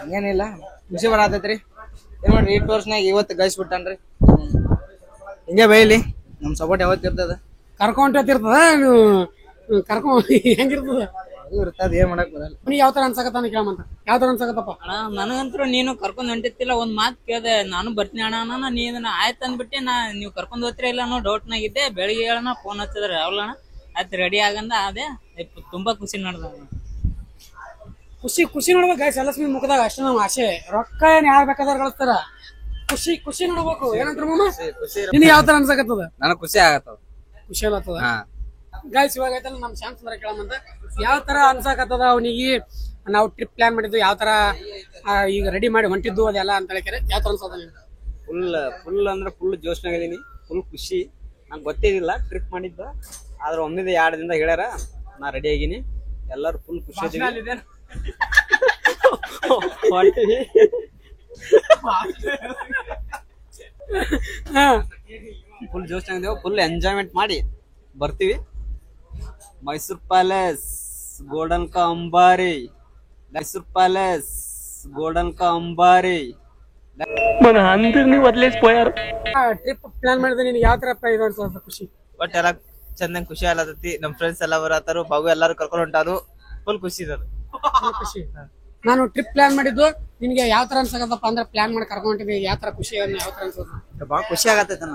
ಹಂಗೇನಿಲ್ಲ, ಖುಷಿ ಬರತೈತ್ರಿ. ಏನ್ ಮಾಡ್ರಿ 8 ವರ್ಷನಾಗ ಇವತ್ತು ಗಳಿಸ್ಬಿಟ್ಟನ್ರಿ. ಹಿಂಗೆ ಬೈಲಿ ನಮ್ ಸಪೋರ್ಟ್ ಯಾವತ್ತು ಇರ್ತದ. ಕರ್ಕೊಂತಿರ್ತದ ನೀವು ಕರ್ಕೊಂಡ್ ಹೆಂಗಿರ್ತದ ಅದು ಇರ್ತದ, ಏನ್ ಮಾಡಕ್ ಬರಲ್ಲ. ನೀ ಯಾವ ತರ ಅನ್ಸಕತ್ತ ಕೇಳಮಂತ. ಯಾವ ತರ ಅನ್ಸಕತ್ತಪ್ಪ? ಅಣ್ಣ ನನಗಂತೂ ನೀನು ಕರ್ಕೊಂಡ್ ಹೊಂಟಿತ್ತಿಲ್ಲ, ಒಂದ್ ಮಾತ್ ಕೇಳ್ದೆ, ನಾನು ಬರ್ತೀನಿ ಅಣ್ಣ. ನೀನ್ ಆಯ್ತು ಅಂದ್ಬಿಟ್ಟೆ. ನೀವು ಕರ್ಕೊಂಡ್ ಹೋಗ್ತೀರ ಇಲ್ಲ ಅನ್ನೋ ಡೌಟ್ ನಾಗಿದ್ದೆ. ಬೆಳಿಗ್ಗೆ ಹೇಳಣ ಫೋನ್ ಹಚ್ಚಿದ್ರ ಅವಳಣ್ಣ ಆಯ್ತು ರೆಡಿ ಆಗಂದ ಅದೇ ತುಂಬಾ ಖುಷಿ ನಡೆದ. ಖುಷಿ ನೋಡ್ಬೇಕು ಗೈಸ್. ಎಲ್ಲ ಸ್ಮೀ ಮುಖದಾಗ ಅಷ್ಟೇ ನಮ್ಮ ಆಸೆ. ರೊಕ್ಕ ಏನ್ ಯಾರು ಬೇಕಾದ್ರೆ ಕಳಿಸ್ತಾರ. ಖುಷಿ ನೋಡ್ಬೇಕು. ಏನಂತ ನಿನ್ ಯಾವ ತರ ಅನ್ಸಕತ್ತದ? ನನಗ್ ಖುಷಿ ಆಗತ್ತದ, ಖುಷಿ ಆಗತ್ತದ ಗೈಸ್. ಇವಾಗ ಐತಲ್ಲ ನಮ್ ಶ್ಯಾಮ್ ಸುಂದರ ಕೇಳಮಂತ ಯಾವ ತರ ಅನ್ಸಕತ್ತದ ಅವನಿಗೆ. ನಾವು ಟ್ರಿಪ್ ಪ್ಲಾನ್ ಮಾಡಿದ್ವಿ, ಯಾವ ತರ ಈಗ ರೆಡಿ ಮಾಡಿ ಹೊಂಟಿದ್ದು ಅದೆಲ್ಲ ಅಂತ ಹೇಳಿದ್ರೆ ಯಾವ ತರ ಅನ್ಸದ? ಫುಲ್ ಅಂದ್ರೆ ಫುಲ್ ಜೋಶ್ನಾಗ ಇದೀನಿ. ಫುಲ್ ಖುಷಿ. ನಂಗೆ ಗೊತ್ತಿರಲಿಲ್ಲ ಟ್ರಿಪ್ ಮಾಡಿದ್ದ, ಆದ್ರೆ ಒಮ್ಮಿದೆ 2 ದಿನದಾಗ ಹೇಳ್ಯಾರ. ನಾ ರೆಡಿ ಆಗಿನಿ. ಎಲ್ಲರೂ ಫುಲ್ ಖುಷಿ ಇದೀವಿ. ಫುಲ್ ಜೋಶ್ನಾಗ ಇದೇವು. ಫುಲ್ ಎಂಜಾಯ್ಮೆಂಟ್ ಮಾಡಿ ಬರ್ತೀವಿ. ಮೈಸೂರ್ ಪ್ಯಾಲೇಸ್ ಗೋಲ್ಡನ್ ಕಾ ಅಂಬಾರಿ. ಮೈಸೂರ್ ಪ್ಯಾಲೇಸ್ ಗೋಲ್ಡನ್ ಕಾ ಅಂಬಾರಿ. ಟ್ರಿಪ್ ಪ್ಲಾನ್ ಮಾಡಿದ್ರೆ ನಿನ್ಗೆ ಯಾವ ತರ ಇದು ಅನ್ಸುತ್ತೆ ಖುಷಿ? ಬಟ್ ಎಲ್ಲ ಚಂದಂಗ್ ಖುಷಿ ಆಲತತಿ. ನಮ್ ಫ್ರೆಂಡ್ಸ್ ಎಲ್ಲ ಬರತ್ತಾರು, ಬಾಗು ಎಲ್ಲಾರು ಕರ್ಕೊಂಡ್ ಹೊಂಟಾರು. ಫುಲ್ ಖುಷಿ ಇದೆ. ಖುಷಿ. ನಾನು ಟ್ರಿಪ್ ಪ್ಲಾನ್ ಮಾಡಿದ್ದು ನಿನ್ಗೆ ಯಾವ ತರ ಅನ್ಸಕತ್ತಪ್ಪ ಅಂದ್ರೆ ಪ್ಲಾನ್ ಮಾಡಿ ಕರ್ಕೊಂಡಿದ್ವಿ ಯಾವ ತರ ಖುಷಿ ಯಾವ ತರ ಅನ್ಸುತ್ತೆ? ಬಾಳ ಖುಷಿ ಆಗತ್ತೈತನ.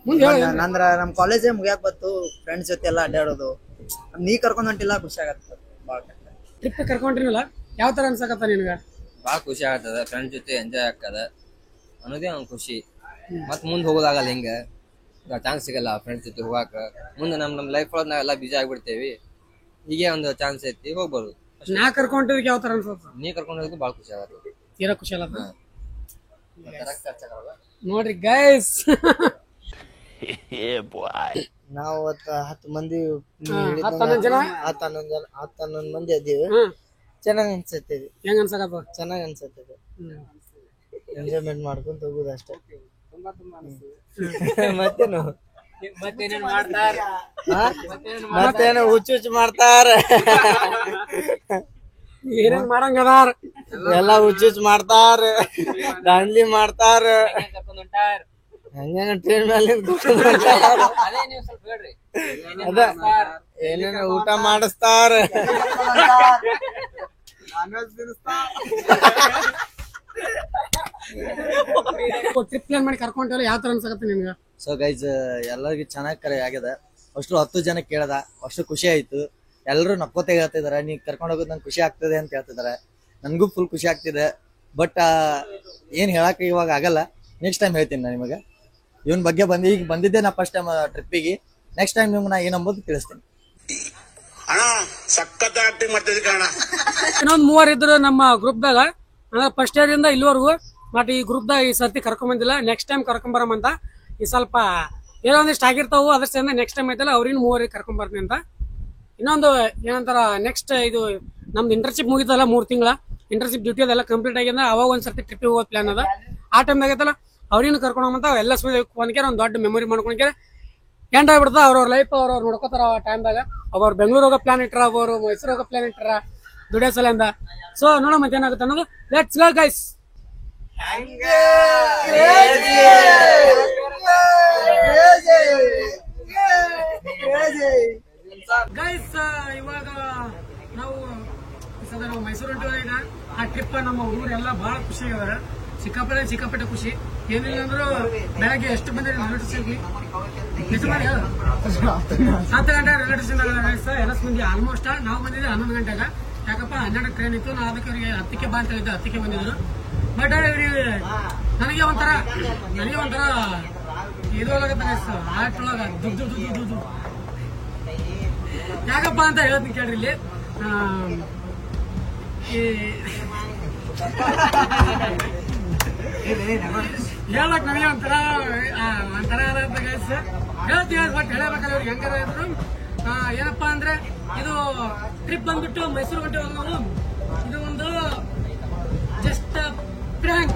ಮುಂದೆ ಹೇಳು. ನಂದ್ರ ನಮ್ ಕಾಲೇಜೇ ಮುಗಿಯಾಕ ಬತ್ತು, ಫ್ರೆಂಡ್ಸ್ ಜೊತೆ ಎಲ್ಲ ಅಡ್ಡಾಡೋದು. ನೀ ಕರ್ಕೊಂಡ್ ಹೊಂಟಿಲ್ಲ, ಖುಷಿ ಆಗತ್ತ. ಟ್ರಿಪ್ ಕರ್ಕೊಂಡಿರಲ್ಲ ಯಾವ ತರ ಅನ್ಸಕತ್ತ ನಿನ್ಗ? ಬಾಳ ಖುಷಿ ಆಗ್ತದ, ಫ್ರೆಂಡ್ಸ್ ಜೊತೆ ಎಂಜಾಯ್ ಆಗ್ತದ ಅನ್ನೋದೇ ಒಂದ್ ಖುಷಿ. ಮತ್ ಮುಂದ್ ಹೋಗೋದಾಗಲ್ಲ, ಹಿಂಗ ಚಾನ್ಸ್ ಸಿಗಲ್ಲ ಫ್ರೆಂಡ್ಸ್ ಜೊತೆ ಹೋಗಾಕ. ಮುಂದೆ ನಮ್ ಲೈಫ್ ಒಳಗ್ ನಾವೆಲ್ಲ ಬಿಜಿ ಆಗ್ಬಿಡ್ತೇವಿ. ಹೀಗೆ ಒಂದು ಚಾನ್ಸ್ ಐತಿ, ಹೋಗ್ಬೋದು. ನಾ ಕರ್ಕೊಂಡಿದ್ದಕ್ಕೆ ಯಾವ ತರ ಅನ್ಸುತ್ತ? ನೀ ಕರ್ಕೊಂಡು ಹೋಗೋದು ಬಾಳ ಖುಷಿ ಆಗತ್ತೆ. ತೀರಾ ಖುಷಿ ಅಲ್ಲ ನೋಡ್ರಿ ಗೈಸ್. ನಾವು 10 ಮಂದಿ 11 ಮಂದಿ ಅದೀವಿ. ಚೆನ್ನಾಗ್ ಅನ್ಸತ್ತೇವಿ. ಹೆಂಗ ಅನ್ಸಕತ್ತ? ಚೆನ್ನಾಗ್ ಅನ್ಸತ್ತದ. ಎಂಜಾಯ್ಮೆಂಟ್ ಮಾಡ್ಕೊಂತ ಹೋಗುದು ಅಷ್ಟೇ. ಮತ್ತೇನು ಮತ್ತೇನು ಹುಚ್ಚು ಮಾಡ್ತಾರ. ಏನೇನ್ ಮಾಡಂಗದಾರ ಎಲ್ಲಾ ಹುಚ್ಚು ಮಾಡ್ತಾರ, ದಾಂಡ್ಲಿ ಮಾಡ್ತಾರ, ಹಂಗ ಟ್ರೈನ್ ಮೇಲೆ ಅದ ಏನೇನು ಊಟ ಮಾಡಿಸ್ತಾರ. ಟ್ರಿಪ್ ಪ್ಲಾನ್ ಮಾಡಿ ಕರ್ಕೊಂಡಲ್ಲ ಯಾವ ತರ ಅನ್ಸಕತ್ತ ನಿಮ್ಗ? ಸೊ ಗೈಸ್, ಎಲ್ಲರಿಗೂ ಚೆನ್ನಾಗಿ ಕರೆ ಆಗ್ಯದ. ಅಷ್ಟು 10 ಜನ ಕೇಳದ, ಅಷ್ಟು ಖುಷಿ ಆಯ್ತು. ಎಲ್ಲರೂ ನಕ್ಕೋತೆ ಹೇಳ್ತಿದಾರ, ನೀ ಕರ್ಕೊಂಡು ಹೋಗೋದು ನಂಗೆ ಖುಷಿ ಆಗ್ತದೆ ಅಂತ ಹೇಳ್ತಿದಾರೆ. ನನ್ಗೂ ಫುಲ್ ಖುಷಿ ಆಗ್ತಿದೆ. ಬಟ್ ಏನ್ ಹೇಳಕ್ ಇವಾಗ ಆಗಲ್ಲ, ನೆಕ್ಸ್ಟ್ ಟೈಮ್ ಹೇಳ್ತೀನಿ ನಾ ನಿಮಗೆ. ಇವನ್ ಬಗ್ಗೆ ಈಗ ಬಂದಿದ್ದೆ ನಾ ಫಸ್ಟ್ ಟೈಮ್ ಟ್ರಿಪ್ಪಿಗೆ. ನೆಕ್ಸ್ಟ್ ಟೈಮ್ ನಿಮ್ಗೆ ನಾ ಏನಂಬೋದು ತಿಳಿಸ್ತೀನಿ. ಇನ್ನೊಂದ್ 3 ಇದ್ರು ನಮ್ಮ ಗ್ರೂಪ್ದಾಗ. ಫಸ್ಟ್ ಇಯರ್ ಇಂದ ಇಲ್ಲಿವರೆಗೂ ಬಟ್ ಈ ಗ್ರೂಪ್ದಾಗ ಈ ಸರ್ತಿ ಕರ್ಕೊಂಡ್ ಬಂದಿಲ್ಲ. ನೆಕ್ಸ್ಟ್ ಟೈಮ್ ಕರ್ಕೊಂಡ್ ಬರಮಂತ. ಈ ಸ್ವಲ್ಪ ಏನೋ ಒಂದಿಷ್ಟು ಆಗಿರ್ತಾವು, ಅದ್ರಿಂದ ನೆಕ್ಸ್ಟ್ ಟೈಮ್ ಐತಲ್ಲ ಅವ್ರಿನ್ 3 ಕರ್ಕೊಂಡ್ ಬರ್ತೀನಿ ಅಂತ. ಇನ್ನೊಂದು ಏನಂತಾರ, ನೆಕ್ಸ್ಟ್ ಇದು ನಮ್ದು ಇಂಟರ್ನ್ಶಿಪ್ ಮುಗಿತಲ್ಲ 3 ತಿಂಗಳ ಇಂಟರ್ನ್ಶಿಪ್ ಡ್ಯೂಟಿ ಅದೆಲ್ಲ ಕಂಪ್ಲೀಟ್ ಆಗಿಂದ ಅವಾಗ ಒಂದ್ಸರ್ತಿ ಟ್ರಿಪ್ ಹೋಗೋದು ಪ್ಲಾನ್ ಅದ. ಆ ಟೈಮ್ ಆಗೈತಲ್ಲ ಅವ್ರಿನ ಕರ್ಕೊಂಡ್ ಹೋಗಂತ ಎಲ್ಲ ಒಂದ್ಕೆ ಒಂದ್ ದೊಡ್ಡ ಮೆಮೊರಿ ಮಾಡ್ಕೊಂಡ್ಕೆ ಎಂಡ್ ಆಗ್ಬಿಡ್ತಾವ. ಅವ್ರವ್ರ ಲೈಫ್ ಅವ್ರವ್ರು ನೋಡ್ಕೋತಾರ. ಆ ಟೈಮ್ದಾಗ ಅವ್ರು ಬೆಂಗಳೂರು ಹೋಗೋ ಪ್ಲಾನ್ ಇಟ್ಟಾರ, ಅವರು ಮೈಸೂರು ಹೋಗೋ ಪ್ಲಾನ್ ಇಟ್ಟಾರ ದುಡಿಯೋ ಸಲಿಂದ. ಸೊ ನೋಡೋ ಮತ್ತೆ ಏನಾಗುತ್ತೆ ಅನ್ನೋದು. Let's go guys. ಗೈಸ್ ಇವಾಗ ನಾವು ಮೈಸೂರು ಹೊಂಟಿವಿ. ಈಗ ಆ ಟ್ರಿಪ್ ನಮ್ಮ ಹುಡುಗರೆಲ್ಲ ಬಹಳ ಖುಷಿ ಆಗಿದಾರೆ. ಸಿಕ್ಕಾಪಟ್ಟೆ ಖುಷಿ. ಏನಿಲ್ಲ ಅಂದ್ರು ಬೆಳಗ್ಗೆ ಎಷ್ಟು ಬಂದಿದೆ ರಿಲೇಟಿವ್ಸ್ ಇರ್ಲಿ, ಎಷ್ಟು ಮಾಡಿ 7 ಗಂಟೆ ರಿಲೇಟಿವ್ಸ್ ಎಲ್ಲ ಮಂದಿ ಆಲ್ಮೋಸ್ಟ್. ನಾವು ಬಂದಿದ್ದೆ 11 ಗಂಟೆಗ. ಯಾಕಪ್ಪ 12 ಟ್ರೈನ್ ಇತ್ತು. ನಾವು ಅದಕ್ಕೆ ಅವರಿಗೆ 10ಕ್ಕೆ ಬಾ ಅಂತ ಹೇಳಿದ್ದೆ, 10ಕ್ಕೆ ಬಂದಿದ್ರು. ಬಟ್ ನನಗೆ ಒಂಥರ ಇದ್ರೊಳಗತ್ತೆ ಆಟೊಳಗ ದುಡ್ಡು ಯಾಕಪ್ಪ ಅಂತ ಹೇಳ್ತೀನಿ ಕೇಳ್ರಿ. ಇಲ್ಲಿ ಹೇಳಕ್ ನನಗೆ ಒಂಥರ ಹೇಳ್ತೀವಿ. ಬಟ್ ಹೇಳಬೇಕಲ್ಲ ಅವ್ರಿಗೆ ಹೆಂಗಾರ ಇದ್ರು. ಏನಪ್ಪಾ ಅಂದ್ರೆ ಇದು ಟ್ರಿಪ್ ಬಂದ್ಬಿಟ್ಟು ಮೈಸೂರು ಗಂಟೆ ನಾವು. ಇದು ಒಂದು ಜಸ್ಟ್ ಪ್ರ್ಯಾಂಕ್.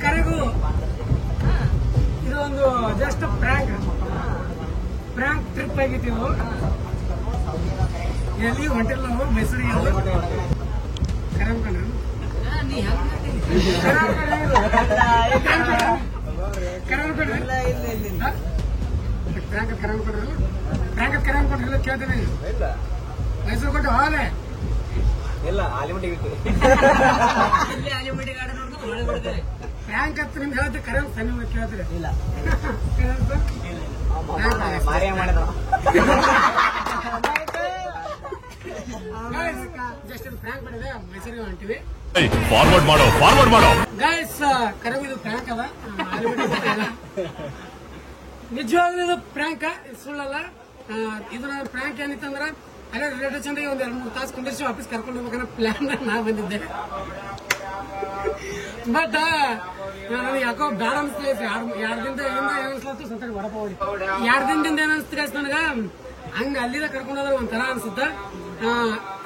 ಕರೆಗೂ ಇದು ಒಂದು ಜಸ್ಟ್ ಪ್ರ್ಯಾಂಕ್ ಟ್ರಿಪ್ ಆಗಿತ್ತು. ಎಲ್ಲಿ ಹೊಂಟಿಲ್ಲ ನಾವು ಮೈಸೂರಿಗೆ. ಕರೆ ಅನ್ಕೊಂಡ್ರಿ ಕೇಳ್ತೀನಿ. ಮೈಸೂರು ಕೊಟ್ಟು ಹಾಲೆ ಪ್ರ್ಯಾಂಕ್ ಹತ್ತು ನಿಮ್ಗೆ ಹೇಳ್ತೀವಿ. ಕರೆ ಸಣ್ಣ ಕೇಳ್ತೀರಿ ಇಲ್ಲ ಜಸ್ಟ್ ಪ್ರ್ಯಾಂಕ್ ಮಾಡಿದೆ. ಮೈಸೂರಿಗೆ ಹೊಂಟಿವಿ. ಫಾರ್ವರ್ಡ್ ಮಾಡೋ ಗೈಸ್ ಕರೆ ಇದು ಪ್ರ್ಯಾಂಕ್ ಅದ. ನಿಜವಾಗ್ಲೂ ಇದು ಪ್ರ್ಯಾಂಕ್, ಸುಳ್ಳಲ್ಲ. ಇದನ್ನ ಪ್ರ್ಯಾಂಕ್ ಏನಿತ್ತಂದ್ರ ಅಲ್ಲೇ ರಿಲೇಟಿವ್ ಚಂದಿಗೆ ಒಂದ್ 2-3 ತಾಸು ಕುಂದಿರ್ಸಿ ವಾಪಸ್ ಕರ್ಕೊಂಡು ಹೋಗ್ಬೇಕನ್ನೋ ಪ್ಲಾನ್ ನಾ ಬಂದಿದ್ದೆ. ಬಟ್ ನನಗೆ ಯಾಕೋ ಬ್ಯಾಡ ಅನ್ಸ್ತದೆ. 2 ದಿನದಿಂದ ಏನಿಸ್ಲತ್ತು ಸತ್ತ ವಡಪ ಹೊಡಿ. 2 ದಿನದಿಂದ ಏನಿಸ್ತೀರ ನನಗ ಹಂಗ ಅಲ್ಲಿದ ಕರ್ಕೊಂಡು ಹೋದ್ರೆ ಒಂಥರ ಅನ್ಸುತ್ತ.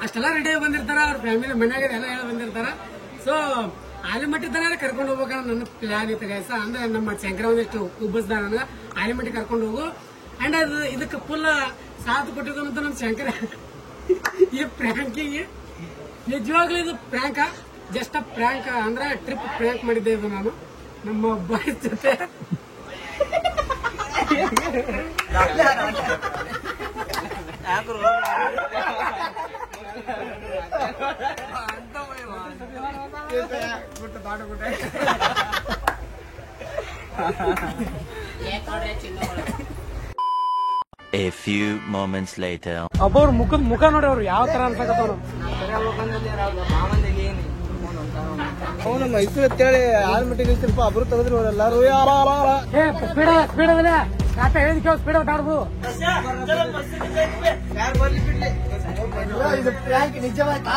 ಅಷ್ಟೆಲ್ಲ ರೆಡಿ ಆಗಿ ಬಂದಿರ್ತಾರ, ಅವ್ರ ಫ್ಯಾಮಿಲಿ ಮನ್ಯಾಗ ಎಲ್ಲ ಹೇಳಿ ಬಂದಿರ್ತಾರ. ಸೊ ಆಲಿಮಟ್ಟಿ ತನ ಕರ್ಕೊಂಡು ಹೋಗ್ಬೇಕಂದ್ರೆ ನನ್ನ ಪ್ಲಾನ್ ಇತ್ತು ಗೈಸ. ಅಂದ್ರೆ ನಮ್ಮ ಶಂಕರ ಒಂದಿಷ್ಟು ಉಬ್ಬಸ್ದ ನನಗ ಆಲಿಮಟ್ಟಿ ಕರ್ಕೊಂಡು ಹೋಗು. ಅಂಡ್ ಅದು ಇದಕ್ಕೆ ಫುಲ್ ಸಾಥ್ ಕೊಟ್ಟಿದ್ದು ನಮ್ಮ ಶಂಕರ. ಈ ಪ್ರ್ಯಾಂಕಿಗೆ ನಿಜವಾಗ್ಲೂ ಇದು ಪ್ರ್ಯಾಂಕ, ಜಸ್ಟ್ ಪ್ರ್ಯಾಂಕ್ ಅಂದ್ರೆ ಟ್ರಿಪ್ ಪ್ರ್ಯಾಂಕ್ ಮಾಡಿದ್ದೆ ಇದು ನಾನು ನಮ್ಮ ಬಾಯ್ಸ್ ಜೊತೆ. A few moments later. ಒಬ್ಬರು ಮುಖ ನೋಡಿ ಅವ್ರು ಯಾವ ತರ ಅನ್ಸಕತ್ತವ್ರು. ಅವನು ಮೈಸೂರು ಅಂತೇಳಿ ಆಲ್ಮಟ್ಟಿಗೆ ಅಬ್ರು ತೆಗೆದ್ರು ಎಲ್ಲಾರು. ಸ್ಪೀಡ್ ಅದಲ್ಲ ಕಾಟ ಹೇಳಿದ ಸ್ಪೀಡ್ ಆಡ್ಬೋದು. ಇದು ಪ್ರ್ಯಾಂಕ್ ನಿಜವಾಯ್ತಾ?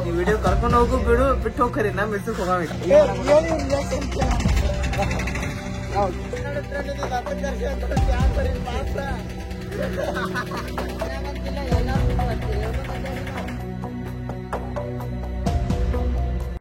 ಈ ವಿಡಿಯೋ ಕರ್ಕೊಂಡು ಹೋಗು ಬಿಡು, ಬಿಟ್ಟು ಹೋಗ್ರಿ ನಮ್ಮ ಹೆಸರು ಹೋಗಬೇಕು.